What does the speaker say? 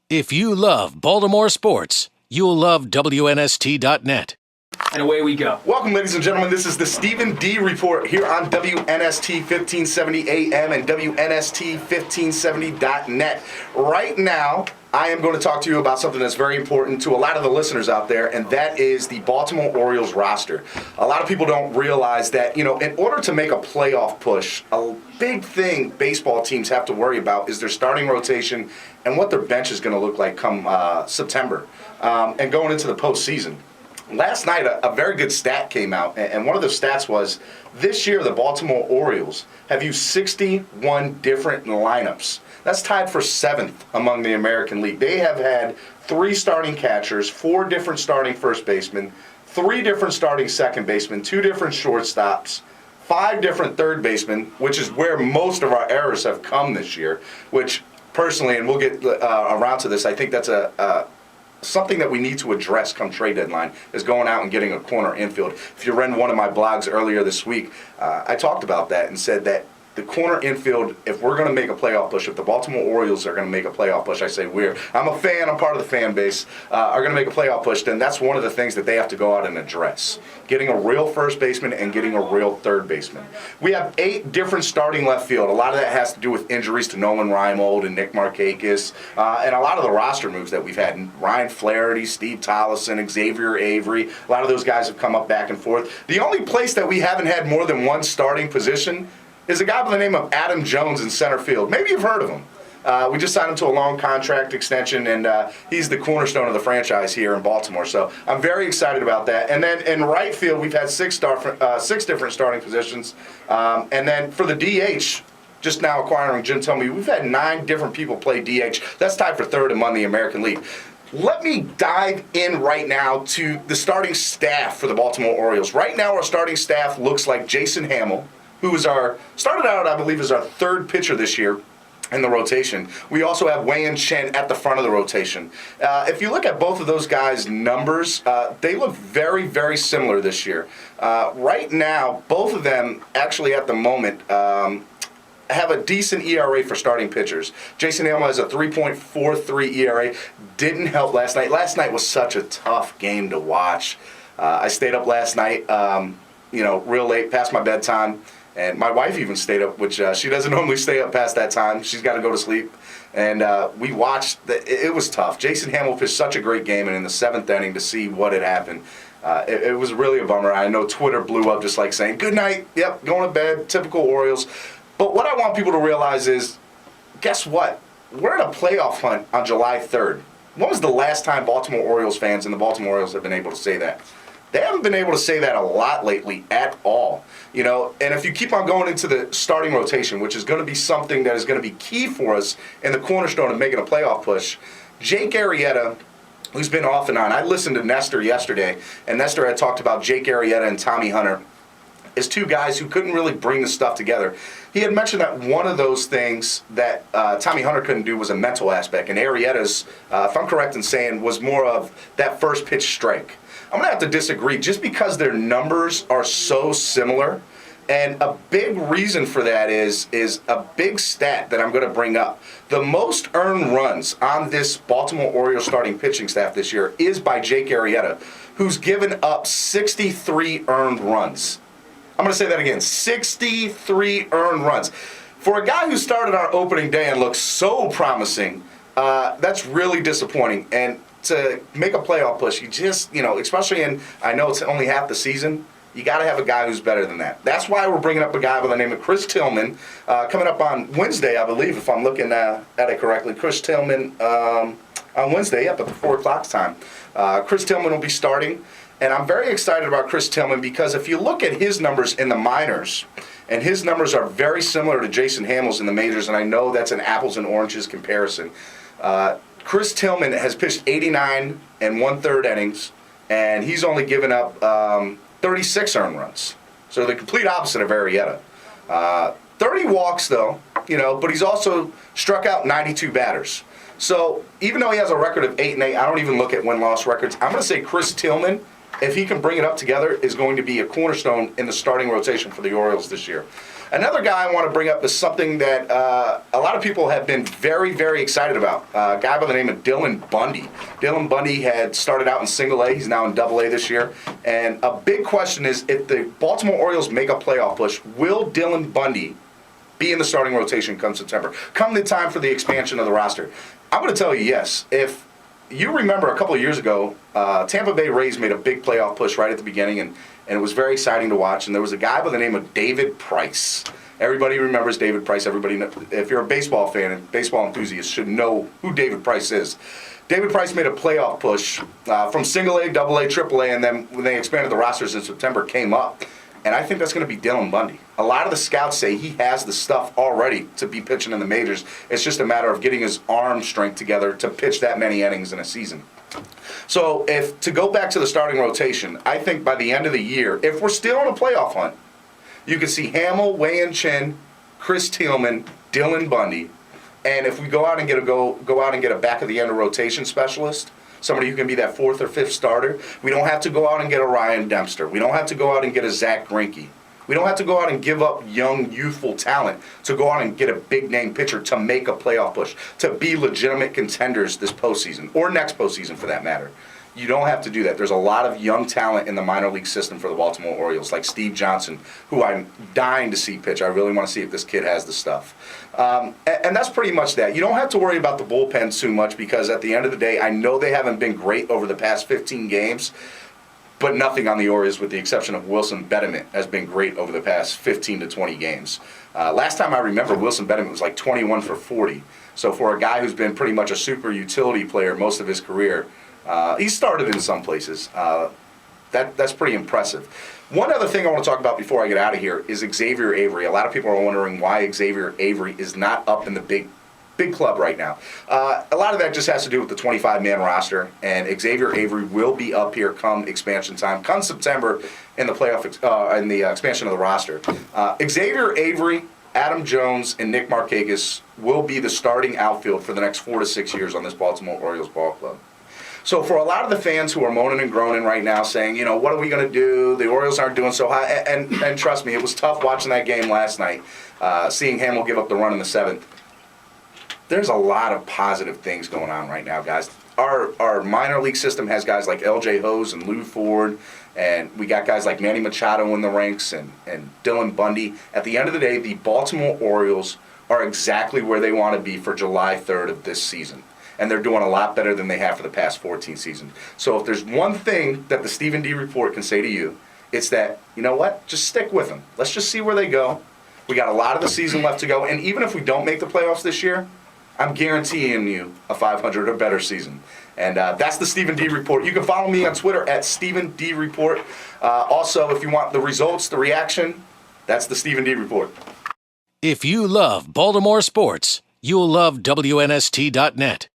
If you love Baltimore sports, you'll love WNST.net. And away we go. Welcome, ladies and gentlemen. This is the Stephen D. Report here on WNST 1570 AM and WNST 1570.net. Right now, I am going to talk to you about something that's very important to a lot of the listeners out there, and that is the Baltimore Orioles roster. A lot of people don't realize that, in order to make a playoff push, a big thing baseball teams have to worry about is their starting rotation and what their bench is going to look like come September and going into the postseason. Last night, a very good stat came out, and one of the stats was this year the Baltimore Orioles have used 61 different lineups. That's tied for 7th among the American League. They have had 3 starting catchers, 4 different starting first basemen, 3 different starting second basemen, 2 different shortstops, 5 different third basemen, which is where most of our errors have come this year, which personally, and we'll get around to this, I think that's something that we need to address come trade deadline is going out and getting a corner infield. If you read one of my blogs earlier this week, I talked about that and said that the corner infield, if we're going to make a playoff push, if the Baltimore Orioles are going to make a playoff push, I say I'm a fan, I'm part of the fan base, are going to make a playoff push, then that's one of the things that they have to go out and address. Getting a real first baseman and getting a real third baseman. We have 8 different starting left field. A lot of that has to do with injuries to Nolan Reimold and Nick Markakis, and a lot of the roster moves that we've had. Ryan Flaherty, Steve Tollison, Xavier Avery, a lot of those guys have come up back and forth. The only place that we haven't had more than one starting position is a guy by the name of Adam Jones in center field. Maybe you've heard of him. We just signed him to a long contract extension, and he's the cornerstone of the franchise here in Baltimore. So I'm very excited about that. And then in right field, we've had 6 different starting positions. And then for the DH, just now acquiring Jim told me, we've had 9 different people play DH. That's tied for 3rd among the American League. Let me dive in right now to the starting staff for the Baltimore Orioles. Right now, our starting staff looks like Jason Hamill, who is started out, I believe, as our 3rd pitcher this year in the rotation. We also have Wei-Yin Chen at the front of the rotation. If you look at both of those guys' numbers, they look very, very similar this year. Right now, both of them actually at the moment have a decent ERA for starting pitchers. Jason Hamill has a 3.43 ERA. Didn't help last night. Last night was such a tough game to watch. I stayed up last night, real late, past my bedtime. And my wife even stayed up, which she doesn't normally stay up past that time. She's got to go to sleep. And we watched. It was tough. Jason Hamill pitched such a great game, and in the 7th inning to see what had happened, it was really a bummer. I know Twitter blew up just like saying, good night, yep, going to bed, typical Orioles. But what I want people to realize is, guess what? We're in a playoff hunt on July 3rd. When was the last time Baltimore Orioles fans and the Baltimore Orioles have been able to say that? They haven't been able to say that a lot lately at all. And if you keep on going into the starting rotation, which is going to be something that is going to be key for us in the cornerstone of making a playoff push, Jake Arrieta, who's been off and on. I listened to Nestor yesterday, and Nestor had talked about Jake Arrieta and Tommy Hunter as 2 guys who couldn't really bring the stuff together. He had mentioned that one of those things that Tommy Hunter couldn't do was a mental aspect, and Arrieta's, if I'm correct in saying, was more of that first pitch strike. I'm going to have to disagree just because their numbers are so similar. And a big reason for that is a big stat that I'm going to bring up. The most earned runs on this Baltimore Orioles starting pitching staff this year is by Jake Arrieta, who's given up 63 earned runs. I'm going to say that again, 63 earned runs. For a guy who started our opening day and looked so promising, that's really disappointing. And to make a playoff push, you just, especially I know it's only half the season, you got to have a guy who's better than that. That's why we're bringing up a guy by the name of Chris Tillman, coming up on Wednesday, I believe, if I'm looking at it correctly. Chris Tillman on Wednesday, up at the 4 o'clock time. Chris Tillman will be starting, and I'm very excited about Chris Tillman because if you look at his numbers in the minors, and his numbers are very similar to Jason Hamill's in the majors, and I know that's an apples and oranges comparison. Chris Tillman has pitched 89 and 1/3 innings, and he's only given up 36 earned runs. So the complete opposite of Arrieta. 30 walks, though, but he's also struck out 92 batters. So even though he has a record of 8-8, I don't even look at win-loss records. I'm going to say Chris Tillman, if he can bring it up together, is going to be a cornerstone in the starting rotation for the Orioles this year. Another guy I want to bring up is something that a lot of people have been very, very excited about. A guy by the name of Dylan Bundy. Dylan Bundy had started out in single A. He's now in double A this year. And a big question is, if the Baltimore Orioles make a playoff push, will Dylan Bundy be in the starting rotation come September, come the time for the expansion of the roster? I'm going to tell you yes. If you remember a couple of years ago, Tampa Bay Rays made a big playoff push right at the beginning, and it was very exciting to watch. And there was a guy by the name of David Price. Everybody remembers David Price. Everybody, if you're a baseball fan and baseball enthusiast, should know who David Price is. David Price made a playoff push from single A, double A, triple A, and then when they expanded the rosters in September, came up. And I think that's going to be Dylan Bundy. A lot of the scouts say he has the stuff already to be pitching in the majors. It's just a matter of getting his arm strength together to pitch that many innings in a season. So to go back to the starting rotation, I think by the end of the year, if we're still in a playoff hunt, you can see Hamill, Wei-Yin Chin, Chris Tillman, Dylan Bundy, and if we go out and get a back of the end of rotation specialist, somebody who can be that fourth or fifth starter. We don't have to go out and get a Ryan Dempster. We don't have to go out and get a Zach Greinke. We don't have to go out and give up young, youthful talent to go out and get a big-name pitcher to make a playoff push, to be legitimate contenders this postseason, or next postseason for that matter. You don't have to do that. There's a lot of young talent in the minor league system for the Baltimore Orioles, like Steve Johnson, who I'm dying to see pitch. I really want to see if this kid has the stuff. And that's pretty much that. You don't have to worry about the bullpen too much because at the end of the day, I know they haven't been great over the past 15 games, but nothing on the Orioles, with the exception of Wilson Betterment, has been great over the past 15 to 20 games. Last time I remember, Wilson Betterment was like 21 for 40. So for a guy who's been pretty much a super utility player most of his career, he started in some places. That's pretty impressive. One other thing I want to talk about before I get out of here is Xavier Avery. A lot of people are wondering why Xavier Avery is not up in the big club right now. A lot of that just has to do with the 25-man roster, and Xavier Avery will be up here come expansion time, come September in the in the expansion of the roster. Xavier Avery, Adam Jones, and Nick Markakis will be the starting outfield for the next 4 to 6 years on this Baltimore Orioles ball club. So for a lot of the fans who are moaning and groaning right now saying, what are we going to do? The Orioles aren't doing so high. And trust me, it was tough watching that game last night, seeing Hamill give up the run in the seventh. There's a lot of positive things going on right now, guys. Our minor league system has guys like L.J. Hose and Lou Ford, and we got guys like Manny Machado in the ranks and Dylan Bundy. At the end of the day, the Baltimore Orioles are exactly where they want to be for July 3rd of this season. And they're doing a lot better than they have for the past 14 seasons. So if there's one thing that the Stephen D. Report can say to you, it's that, you know what, just stick with them. Let's just see where they go. We got a lot of the season left to go. And even if we don't make the playoffs this year, I'm guaranteeing you a 500 or better season. And that's the Stephen D. Report. You can follow me on Twitter at Stephen D. Report. Also, if you want the results, the reaction, that's the Stephen D. Report. If you love Baltimore sports, you'll love WNST.net.